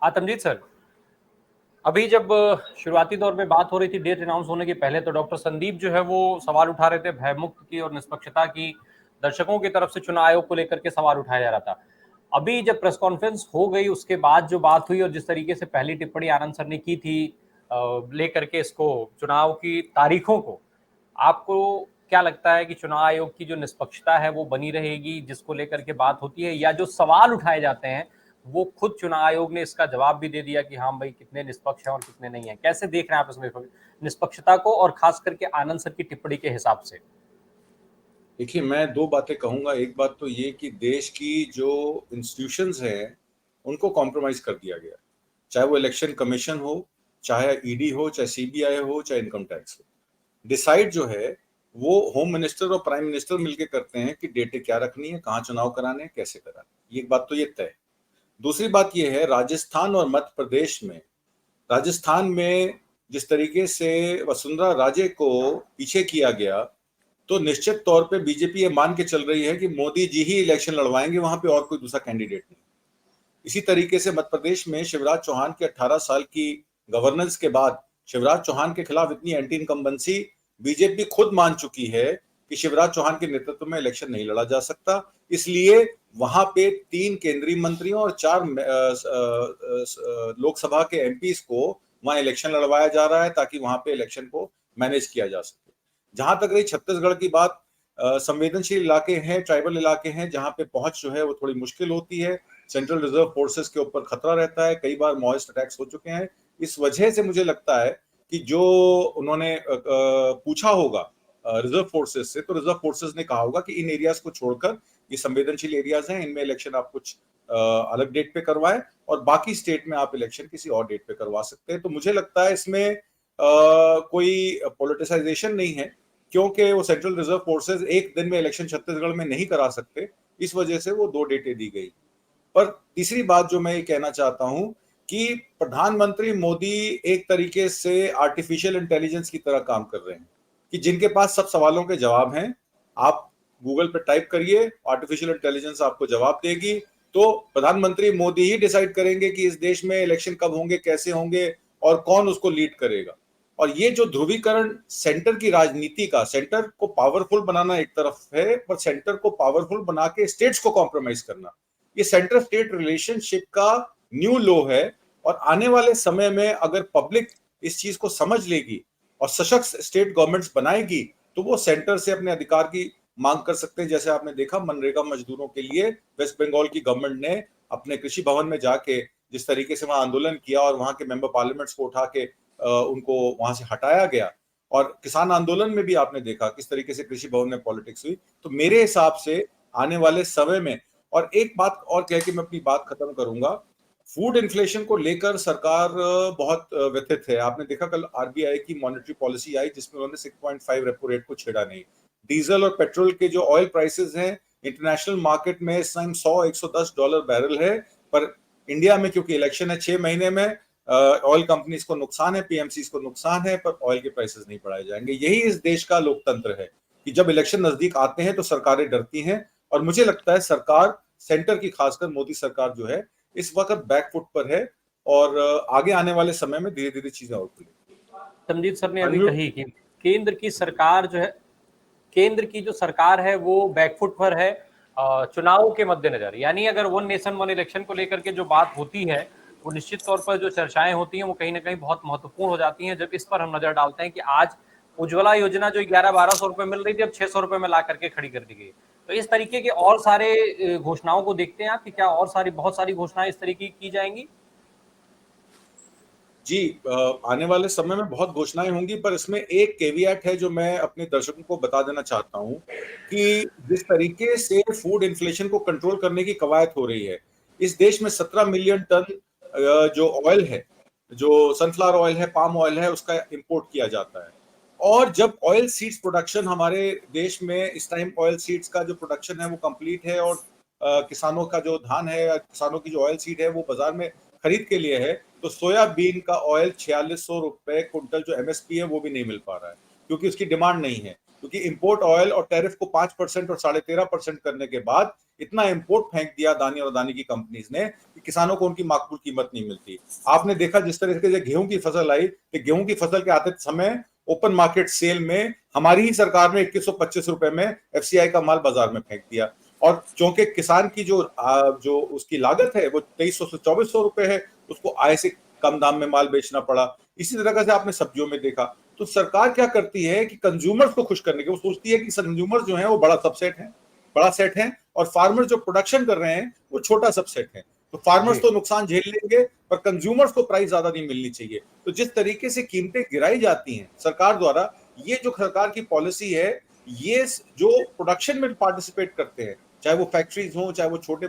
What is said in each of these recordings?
Atamjeet sir, अभी जब शुरुआती दौर में बात हो रही थी डेट अनाउंस होने के पहले, तो डॉक्टर संदीप जो है वो सवाल उठा रहे थे भयमुक्त की और निष्पक्षता की। दर्शकों की तरफ से चुनाव आयोग को लेकर के सवाल उठाया जा रहा था। अभी जब प्रेस कॉन्फ्रेंस हो गई, उसके बाद जो बात हुई और जिस तरीके से पहली टिप्पणी आनंद सर ने की थी लेकर के इसको चुनाव की तारीखों को, आपको क्या लगता है कि चुनाव आयोग की जो निष्पक्षता है वो बनी रहेगी जिसको लेकर के बात होती है, या जो सवाल उठाए जाते हैं वो खुद चुनाव आयोग ने इसका जवाब भी दे दिया कि हाँ भाई कितने निष्पक्ष हैं और कितने नहीं हैं? कैसे देख रहे हैं आप इसमें निष्पक्षता को, और खास करके आनंद सर की टिप्पणी के हिसाब से? देखिए, मैं दो बातें कहूंगा। एक बात तो ये कि देश की जो इंस्टीट्यूशंस हैं उनको कॉम्प्रोमाइज कर दिया गया, चाहे वो इलेक्शन कमीशन हो, चाहे ईडी हो, चाहे सीबीआई हो, चाहे इनकम टैक्स हो। डिसाइड जो है वो होम मिनिस्टर और प्राइम मिनिस्टर मिलकर करते हैं कि डेटें क्या रखनी है, कहाँ चुनाव कराने हैं, कैसे कराने। ये एक बात तो ये तय है। दूसरी बात ये है, राजस्थान और मध्य प्रदेश में, राजस्थान में जिस तरीके से वसुंधरा राजे को पीछे किया गया, तो निश्चित तौर पे बीजेपी ये मान के चल रही है कि मोदी जी ही इलेक्शन लड़वाएंगे, वहां पे और कोई दूसरा कैंडिडेट नहीं। इसी तरीके से मध्य प्रदेश में शिवराज चौहान के 18 साल की गवर्नेंस के बाद शिवराज चौहान के खिलाफ इतनी एंटी इनकम्बेंसी बीजेपी खुद मान चुकी है कि शिवराज चौहान के नेतृत्व में इलेक्शन नहीं लड़ा जा सकता। इसलिए वहां पे 3 केंद्रीय मंत्रियों और 4 लोकसभा के एमपीज को वहां इलेक्शन लड़वाया जा रहा है ताकि वहां पे इलेक्शन को मैनेज किया जा सके। जहां तक रही छत्तीसगढ़ की बात, संवेदनशील इलाके हैं, ट्राइबल इलाके हैं, जहां पे पहुंच जो है वो थोड़ी मुश्किल होती है। सेंट्रल रिजर्व फोर्सेस के ऊपर खतरा रहता है, कई बार माओइस्ट अटैक्स हो चुके हैं। इस वजह से मुझे लगता है कि जो उन्होंने पूछा होगा रिजर्व फोर्सेस से, तो रिजर्व फोर्सेस ने कहा होगा कि इन एरियाज को छोड़कर, ये संवेदनशील एरियाज हैं, इनमें इलेक्शन आप कुछ अलग डेट पे करवाएं और बाकी स्टेट में आप इलेक्शन किसी और डेट पे करवा सकते हैं। तो मुझे लगता है इसमें कोई पॉलिटिसाइजेशन नहीं है, क्योंकि वो सेंट्रल रिजर्व फोर्सेस एक दिन में इलेक्शन छत्तीसगढ़ में नहीं करा सकते, इस वजह से वो 2 डेटें दी गई। पर तीसरी बात जो मैं ये कहना चाहता हूं कि प्रधानमंत्री मोदी एक तरीके से आर्टिफिशियल इंटेलिजेंस की तरह काम कर रहे हैं कि जिनके पास सब सवालों के जवाब हैं। आप गूगल पे टाइप करिए, आर्टिफिशियल इंटेलिजेंस आपको जवाब देगी। तो प्रधानमंत्री मोदी ही डिसाइड करेंगे कि इस देश में इलेक्शन कब होंगे, कैसे होंगे और कौन उसको लीड करेगा। और ये जो ध्रुवीकरण सेंटर की राजनीति का, सेंटर को पावरफुल बनाना एक तरफ है, पर सेंटर को पावरफुल बना के स्टेट्स को कॉम्प्रोमाइज करना, ये सेंटर स्टेट रिलेशनशिप का न्यू लो है। और आने वाले समय में अगर पब्लिक इस चीज को समझ लेगी और सशक्त स्टेट गवर्नमेंट्स बनाएगी, तो वो सेंटर से अपने अधिकार की मांग कर सकते हैं। जैसे आपने देखा मनरेगा मजदूरों के लिए वेस्ट बंगाल की गवर्नमेंट ने अपने कृषि भवन में जाके जिस तरीके से वहां आंदोलन किया और वहां के मेंबर पार्लियामेंट्स को उठा के उनको वहां से हटाया गया। और किसान आंदोलन में भी आपने देखा किस तरीके से कृषि भवन में पॉलिटिक्स हुई। तो मेरे हिसाब से आने वाले समय में, और एक बात और कह के मैं अपनी बात खत्म करूंगा, फूड इन्फ्लेशन को लेकर सरकार बहुत व्यथित है। आपने देखा कल आरबीआई की मॉनेटरी पॉलिसी आई जिसमें उन्होंने 6.5 रेपो रेट को छेड़ा नहीं। डीजल और पेट्रोल के जो ऑयल प्राइसेस हैं इंटरनेशनल मार्केट में इस टाइम $100-110 बैरल है, पर इंडिया में क्योंकि इलेक्शन है 6 महीने में, ऑयल कंपनीज को नुकसान है, पीएमसीज को नुकसान है, पर ऑयल के प्राइसेस नहीं बढ़ाए जाएंगे। यही इस देश का लोकतंत्र है कि जब इलेक्शन नजदीक आते हैं तो सरकारें डरती हैं। और मुझे लगता है सरकार, सेंटर की खासकर मोदी सरकार जो है, इस वक्त बैकफुट पर है और आगे आने वाले समय में धीरे धीरे चीजें और खुलेंगी। तमजीत सर ने अभी कही कि केंद्र की सरकार जो है, केंद्र की जो सरकार है वो बैकफुट पर है चुनावों के मद्देनजर। यानी अगर वन नेशन वन इलेक्शन को लेकर के जो बात होती है, वो निश्चित तौर पर जो चर्चाएं होती हैं वो कहीं ना कहीं बहुत महत्वपूर्ण हो जाती हैं। जब इस पर हम नजर डालते हैं कि आज उज्ज्वला योजना जो 11-1200 रुपए मिल रही थी, अब 600 रुपए में ला करके खड़ी कर दी गई। तो इस तरीके के और सारे घोषणाओं को देखते हैं आप कि क्या और सारी बहुत सारी घोषणाएं इस तरीके की जाएंगी? जी, आने वाले समय में बहुत घोषणाएं होंगी, पर इसमें एक केवियट है जो मैं अपने दर्शकों को बता देना चाहता हूं कि जिस तरीके से फूड इन्फ्लेशन को कंट्रोल करने की कवायद हो रही है, इस देश में 17 मिलियन टन जो ऑयल है, जो सनफ्लावर ऑयल है, पाम ऑयल है, उसका इंपोर्ट किया जाता है। और जब ऑयल सीड्स प्रोडक्शन हमारे देश में इस टाइम, ऑयल सीड्स का जो प्रोडक्शन है वो कंप्लीट है और किसानों का जो धान है, किसानों की जो ऑयल सीड है वो बाजार में खरीद के लिए है, तो सोयाबीन का ऑयल 4600 रुपए कुंटल जो एमएसपी है वो भी नहीं मिल पा रहा है, क्योंकि उसकी डिमांड नहीं है। क्योंकि इंपोर्ट ऑयल और टैरिफ को 5% और 13.5% करने के बाद इतना इंपोर्ट फेंक दिया अदानी और अदानी की कंपनीज ने कि किसानों को उनकी माकूल कीमत नहीं मिलती। आपने देखा जिस तरीके से गेहूं की फसल आई, तो गेहूं की फसल के आते समय ओपन मार्केट सेल में हमारी ही सरकार ने 2125 रुपए में एफसीआई का माल बाजार में फेंक दिया, और क्योंकि किसान की जो उसकी लागत है वो 2300 से 2400 रुपए है, उसको आय से कम दाम में माल बेचना पड़ा। इसी तरह से आपने सब्जियों में देखा। तो सरकार क्या करती है कि कंज्यूमर्स को खुश करने के, वो सोचती है कि कंज्यूमर्स जो है वो बड़ा सेट है, और फार्मर जो प्रोडक्शन कर रहे हैं वो छोटा सबसेट है। तो फार्मर्स तो नुकसान झेल लेंगे, पर कंज्यूमर्स को प्राइस ज्यादा नहीं मिलनी चाहिए। तो जिस तरीके से कीमतें गिराई जाती हैं सरकार द्वारा, ये जो सरकार की पॉलिसी है, ये जो प्रोडक्शन में पार्टिसिपेट करते हैं, चाहे वो फैक्ट्रीज हो, चाहे वो छोटे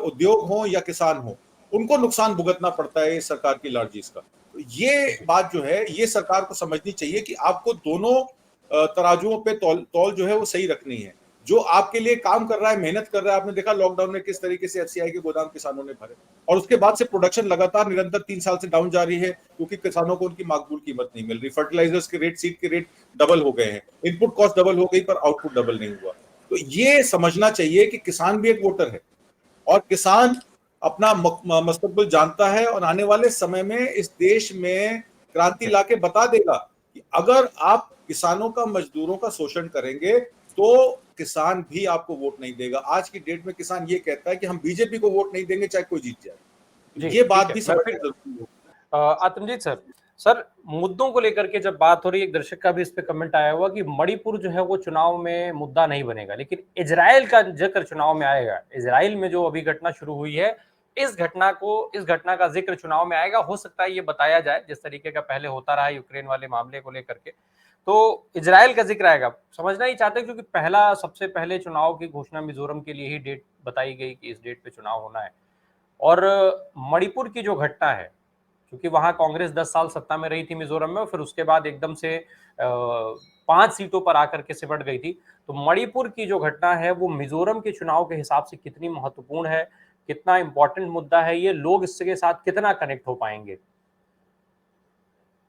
उद्योग हो या किसान हो, उनको नुकसान भुगतना पड़ता है सरकार की लार्जिस का। तो ये बात जो है ये सरकार को समझनी चाहिए कि आपको दोनों तराजुओं पे तौल जो है वो सही रखनी है। जो आपके लिए काम कर रहा है, मेहनत कर रहा है, आपने देखा लॉकडाउन में किस तरीके से एफसीआई के गोदाम किसानों ने भरे, और उसके बाद से प्रोडक्शन लगातार निरंतर 3 साल से डाउन जारी है, क्योंकि किसानों को उनकी माकबूल कीमत नहीं मिल रही। फर्टिलाइजर्स के रेट, सीड के रेट डबल हो गए हैं, इनपुट कॉस्ट डबल हो गई, पर आउटपुट डबल नहीं हुआ। तो ये समझना चाहिए कि किसान भी एक वोटर है, और किसान अपना मुस्तकबिल जानता है, और आने वाले समय में इस देश में क्रांति लाके बता देगा कि अगर आप किसानों का, मजदूरों का शोषण करेंगे तो किसान भी आपको वोट नहीं देगा। आज की डेट में किसान ये कहता है कि हम बीजेपी को वोट नहीं देंगे चाहे कोई जीत जाए। ये बात भी समझनी जरूरी है। आतमजीत सर, मुद्दों को लेकर के जब बात हो रही है, एक दर्शक का भी इस पे कमेंट आया हुआ कि मणिपुर जो है वो चुनाव में मुद्दा नहीं बनेगा, लेकिन इजराइल का जिक्र चुनाव में आएगा। इजराइल में जो अभी घटना शुरू हुई है, इस घटना का जिक्र चुनाव में आएगा। हो सकता है ये बताया जाए, जिस तरीके का पहले होता रहा यूक्रेन वाले मामले को लेकर के, तो इजराइल का जिक्र आएगा। समझना ही चाहते हैं, क्योंकि सबसे पहले चुनाव की घोषणा मिजोरम के लिए ही डेट बताई गई कि इस डेट पे चुनाव होना है। और मणिपुर की जो घटना है, क्योंकि वहां कांग्रेस 10 साल सत्ता में रही थी मिजोरम में, और फिर उसके बाद एकदम से 5 सीटों पर आकर के सिमट गई थी। तो मणिपुर की जो घटना है वो मिजोरम के चुनाव के हिसाब से कितनी महत्वपूर्ण है, कितना इंपॉर्टेंट मुद्दा है, ये लोग इसके साथ कितना कनेक्ट हो पाएंगे?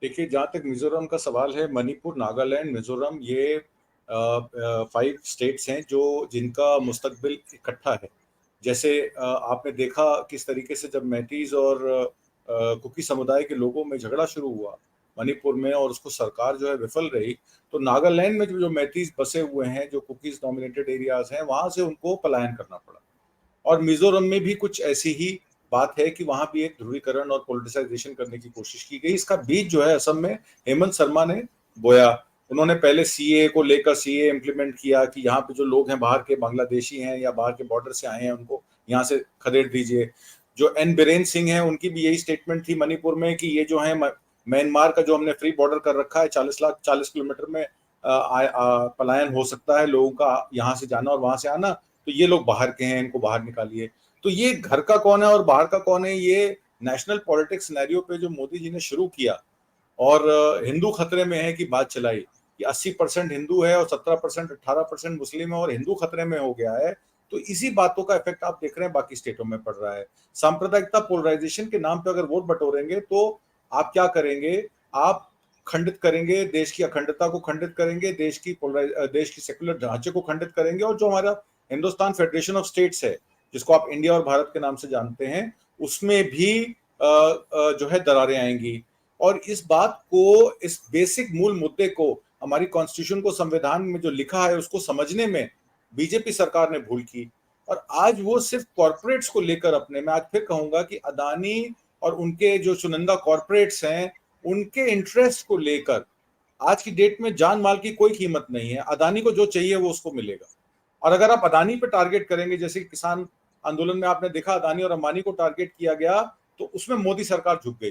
देखिए, जहां तक मिजोरम का सवाल है, मणिपुर, नागालैंड, मिजोरम, ये 5 स्टेट्स हैं जो जिनका मुस्तकबिल इकट्ठा है। जैसे आपने देखा किस तरीके से जब मैतीज और कुकी समुदाय के लोगों में झगड़ा शुरू हुआ मणिपुर में, और उसको सरकार जो है विफल रही, तो नागालैंड में जो मैतीज बसे हुए हैं, जो कुकीज डोमिनेटेड एरियाज हैं, वहां से उनको पलायन करना पड़ा। और मिजोरम में भी कुछ ऐसी ही बात है कि वहां भी एक ध्रुवीकरण और पोलिटिसाइजेशन करने की कोशिश की गई। इसका बीज जो है असम में हेमंत शर्मा ने बोया। उन्होंने पहले सीए को लेकर सीए इम्प्लीमेंट किया कि यहाँ पे जो लोग हैं बाहर के, बांग्लादेशी हैं या बाहर के बॉर्डर से आए हैं, उनको यहाँ से खदेड़ दीजिए। जो एन बीरेन सिंह है, उनकी भी यही स्टेटमेंट थी मणिपुर में कि ये जो है म्यांमार का जो हमने फ्री बॉर्डर कर रखा है, 40 किलोमीटर में पलायन हो सकता है लोगों का, यहाँ से जाना और वहां से आना, तो ये लोग बाहर के हैं, इनको बाहर निकालिए। तो ये घर का कौन है और बाहर का कौन है, ये नेशनल पॉलिटिक्स सिनेरियो पे जो मोदी जी ने शुरू किया, और हिंदू खतरे में है की बात चलाई कि 80% हिंदू है और 17%, 18% मुस्लिम है, और हिंदू खतरे में हो गया है। तो इसी बातों का इफेक्ट आप देख रहे हैं बाकी स्टेटों में पड़ रहा है। सांप्रदायिकता, पोलराइजेशन के नाम पे अगर वोट बटोरेंगे तो आप क्या करेंगे? आप खंडित करेंगे, देश की अखंडता को खंडित करेंगे, देश की सेक्युलर ढांचे को खंडित करेंगे, और जो हमारा हिंदुस्तान फेडरेशन ऑफ स्टेट्स है, जिसको आप इंडिया और भारत के नाम से जानते हैं, उसमें भी जो है दरारें आएंगी। और इस बात को, इस बेसिक मूल मुद्दे को, हमारी कॉन्स्टिट्यूशन को, संविधान में जो लिखा है उसको समझने में बीजेपी सरकार ने भूल की। और आज वो सिर्फ कॉर्पोरेट्स को लेकर अपने, मैं आज फिर कहूंगा कि अदानी और उनके जो चुनिंदा कॉर्पोरेट्स हैं, उनके इंटरेस्ट को लेकर आज की डेट में जान माल की कोई कीमत नहीं है। अदानी को जो चाहिए वो उसको मिलेगा। और अगर आप अदानी पे टारगेट करेंगे, जैसे किसान आंदोलन में आपने देखा अदानी और अंबानी को टारगेट किया गया, तो उसमें मोदी सरकार झुक गई।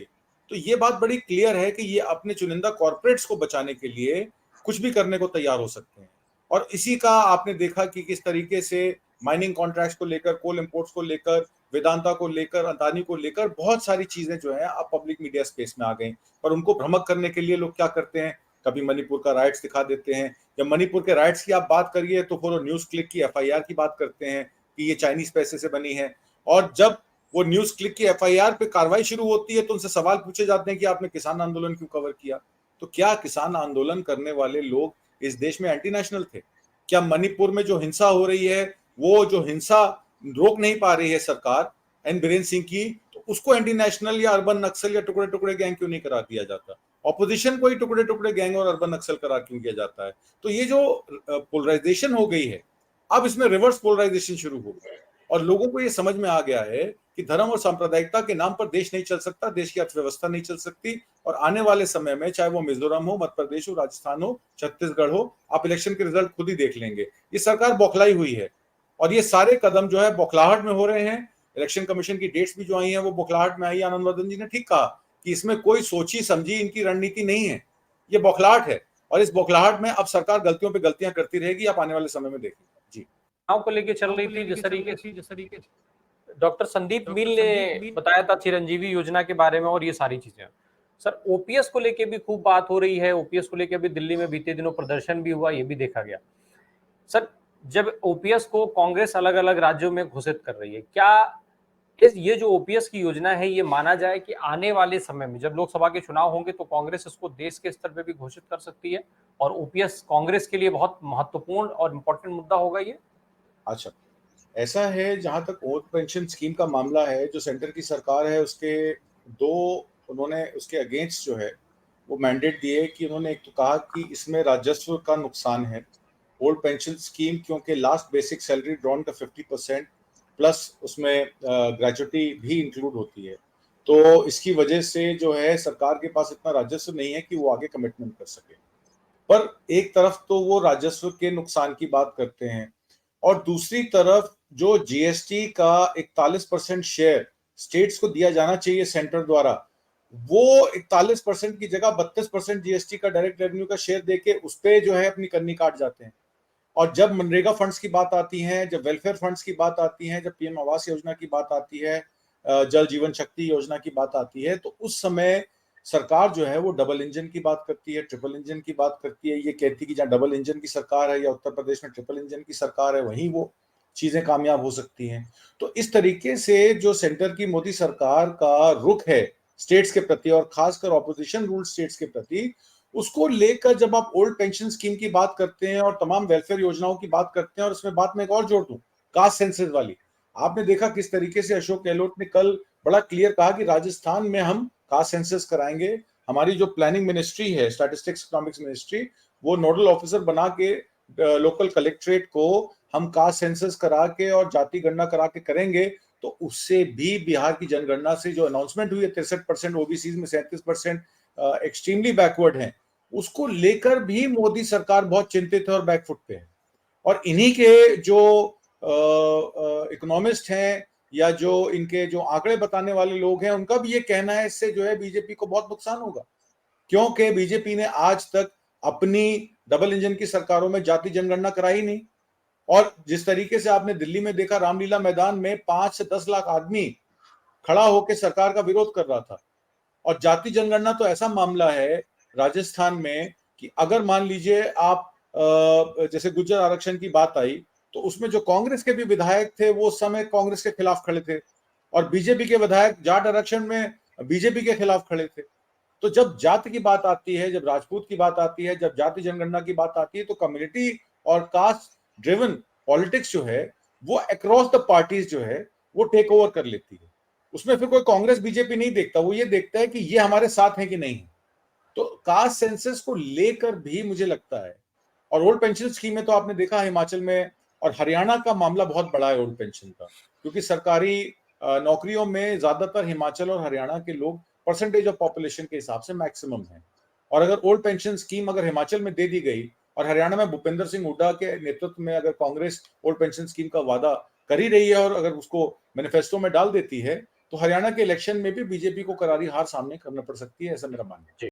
तो ये बात बड़ी क्लियर है कि ये अपने चुनिंदा कॉर्पोरेट्स को बचाने के लिए कुछ भी करने को तैयार हो सकते हैं। और इसी का आपने देखा कि किस तरीके से माइनिंग कॉन्ट्रैक्ट्स को लेकर, कोल इंपोर्ट्स को लेकर, वेदांता को लेकर, अदानी को लेकर बहुत सारी चीजें जो है अब पब्लिक मीडिया स्पेस में आ गई। पर उनको भ्रमक करने के लिए लोग क्या करते हैं, कभी मणिपुर का राइट्स दिखा देते हैं। जब मणिपुर के राइट्स की आप बात करिए तो फिर न्यूज क्लिक की एफआईआर की बात करते हैं कि ये चाइनीज पैसे से बनी है। और जब वो न्यूज क्लिक की एफआईआर पे कार्रवाई शुरू होती है तो उनसे सवाल पूछे जाते हैं कि आपने किसान आंदोलन क्यों कवर किया। तो क्या किसान आंदोलन करने वाले लोग इस देश में एंटी नेशनल थे? क्या मणिपुर में जो हिंसा हो रही है, वो जो हिंसा रोक नहीं पा रही है सरकार, एन बीरेन सिंह की, तो उसको एंटी नेशनल या अर्बन नक्सल या टुकड़े टुकड़े गैंग क्यों नहीं करा दिया जाता? ऑपोजिशन को ही टुकड़े टुकड़े गैंग और अर्बन नक्सल करा क्यों दिया जाता है? तो ये जो पोलराइजेशन हो गई है, अब इसमें रिवर्स पोलराइजेशन शुरू हो गया और लोगों को ये समझ में आ गया है कि धर्म और सांप्रदायिकता के नाम पर देश नहीं चल सकता, देश की अर्थव्यवस्था नहीं चल सकती। और आने वाले समय में चाहे वो मिजोरम हो, मध्य प्रदेश हो, राजस्थान हो, छत्तीसगढ़ हो, आप इलेक्शन के रिजल्ट खुद ही देख लेंगे। ये सरकार बौखलाई हुई है और ये सारे कदम जो है बौखलाहट में हो रहे हैं। इलेक्शन कमीशन की डेट्स भी जो आई हैं वो बौखलाहट में आई। आनंद वर्धन जी ने ठीक कहा कि इसमें कोई सोची समझी इनकी रणनीति नहीं है, ये बौखलाहट है और इस बौखलाहट में अब सरकार गलतियों पे गलतियां करती रहेगी। आप आने वाले समय में देखेंगे। जी, को लेके चल रही थी जिस तरीके डॉक्टर संदीप मील ने बताया था चिरंजीवी योजना के बारे में और ये सारी चीजें। सर, ओपीएस को लेके भी खूब बात हो रही है। ओपीएस को लेके भी दिल्ली में बीते दिनों प्रदर्शन भी हुआ, ये भी देखा गया। सर, जब ओपीएस को कांग्रेस अलग अलग राज्यों में घोषित कर रही है, क्या ये जो ओपीएस की योजना है, ये माना जाए कि आने वाले समय में जब लोकसभा के चुनाव होंगे तो कांग्रेस इसको देश के स्तर पे भी घोषित कर सकती है और ओपीएस कांग्रेस के लिए बहुत महत्वपूर्ण और इम्पोर्टेंट मुद्दा होगा ये? अच्छा, ऐसा है, जहां तक ओल्ड पेंशन स्कीम का मामला है, जो सेंटर की सरकार है उसके दो, उन्होंने उसके अगेंस्ट जो है वो मैंडेट दिए कि उन्होंने एक तो कहा कि इसमें राजस्व का नुकसान है। ओल्ड पेंशन स्कीम क्योंकि लास्ट बेसिक सैलरी ड्रॉन का 50% प्लस उसमें ग्रेजुटी भी इंक्लूड होती है, तो इसकी वजह से जो है सरकार के पास इतना राजस्व नहीं है कि वो आगे कमिटमेंट कर सके। पर एक तरफ तो वो राजस्व के नुकसान की बात करते हैं और दूसरी तरफ जो जीएसटी का 41% शेयर स्टेट्स को दिया जाना चाहिए सेंटर द्वारा, वो 41% की जगह 32% जीएसटी का डायरेक्ट रेवेन्यू का शेयर देके उस पे जो है अपनी कन्नी काट जाते हैं। और जब मनरेगा फंड्स की बात आती है, जब वेलफेयर फंड्स की बात आती है, जब पीएम आवास योजना की बात आती है, जल जीवन शक्ति योजना की बात आती है, तो उस समय सरकार जो है वो डबल इंजन की बात करती है, ट्रिपल इंजन की बात करती है। ये कहती है कि जहाँ डबल इंजन की सरकार है या उत्तर प्रदेश में ट्रिपल इंजन की सरकार है, वहीं वो चीजें कामयाब हो सकती हैं। तो इस तरीके से जो सेंटर की मोदी सरकार का रुख है स्टेट्स के प्रति और खासकर ऑपोजिशन रूल स्टेट्स के प्रति, उसको लेकर जब आप ओल्ड पेंशन स्कीम की बात करते हैं और तमाम वेलफेयर योजनाओं की बात करते हैं, और इसमें बात में एक और जोड़ दूं, कास्ट सेंसस वाली, आपने देखा किस तरीके से अशोक गहलोत ने कल बड़ा क्लियर कहा कि राजस्थान में हम कास्ट सेंसस कराएंगे। हमारी जो प्लानिंग मिनिस्ट्री है, स्टैटिस्टिक्स इकोनॉमिक्स मिनिस्ट्री, वो नोडल ऑफिसर बना के लोकल कलेक्ट्रेट को हम कास्ट सेंसस करा के और जाति गणना करा के करेंगे। तो उससे भी बिहार की जनगणना से जो अनाउंसमेंट हुई है 63% ओबीसी में 37% एक्सट्रीमली बैकवर्ड हैं, उसको लेकर भी मोदी सरकार बहुत चिंतित है और बैकफुट पे है। और इन्हीं के जो इकोनॉमिस्ट हैं या जो इनके जो आंकड़े बताने वाले लोग हैं, उनका भी ये कहना है इससे जो है बीजेपी को बहुत नुकसान होगा, क्योंकि बीजेपी ने आज तक अपनी डबल इंजन की सरकारों में जाति जनगणना कराई नहीं। और जिस तरीके से आपने दिल्ली में देखा, रामलीला मैदान में 5 से 10 लाख आदमी खड़ा होकर सरकार का विरोध कर रहा था। और जाति जनगणना तो ऐसा मामला है राजस्थान में कि अगर मान लीजिए आप जैसे गुर्जर आरक्षण की बात आई, तो उसमें जो कांग्रेस के भी विधायक थे वो उस समय कांग्रेस के खिलाफ खड़े थे और बीजेपी के विधायक जाट आरक्षण में बीजेपी के खिलाफ खड़े थे। तो जब जाति की बात आती है, जब राजपूत की बात आती है, जब जाति जनगणना की बात आती है, तो कम्युनिटी और कास्ट ड्रिवन पॉलिटिक्स जो है वो अक्रॉस द पार्टीज जो है वो टेक ओवर कर लेती है। उसमें फिर कोई कांग्रेस बीजेपी नहीं देखता, वो ये देखता है कि ये हमारे साथ है कि नहीं। तो कास्ट सेंसस को लेकर भी मुझे लगता है, और ओल्ड पेंशन स्कीम में तो आपने देखा हिमाचल में और हरियाणा का मामला बहुत बड़ा है ओल्ड पेंशन का, क्योंकि सरकारी नौकरियों में ज्यादातर हिमाचल और हरियाणा के लोग परसेंटेज ऑफ पॉपुलेशन के हिसाब से मैक्सिमम है। और अगर ओल्ड पेंशन स्कीम अगर हिमाचल में दे दी गई और हरियाणा में भूपेंद्र सिंह हुड्डा के नेतृत्व में अगर कांग्रेस ओल्ड पेंशन स्कीम का वादा कर ही रही है और अगर उसको मैनिफेस्टो में डाल देती है, तो हरियाणा के इलेक्शन में भी बीजेपी को करारी हार सामने करना पड़ सकती है, ऐसा मेरा मानना है।